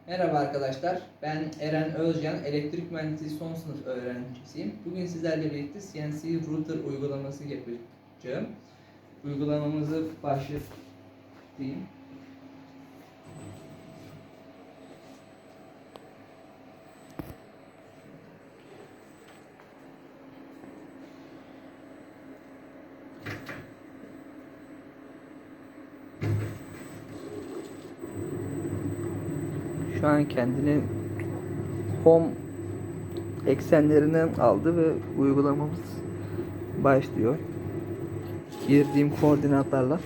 Merhaba arkadaşlar, ben Eren Özcan, elektrik mühendisliği son sınıf öğrencisiyim. Bugün sizlerle birlikte CNC router uygulaması yapacağım. Uygulamamızı başlatayım. Şu an kendini home eksenlerinden aldı ve uygulamamız başlıyor. Girdiğim koordinatlarla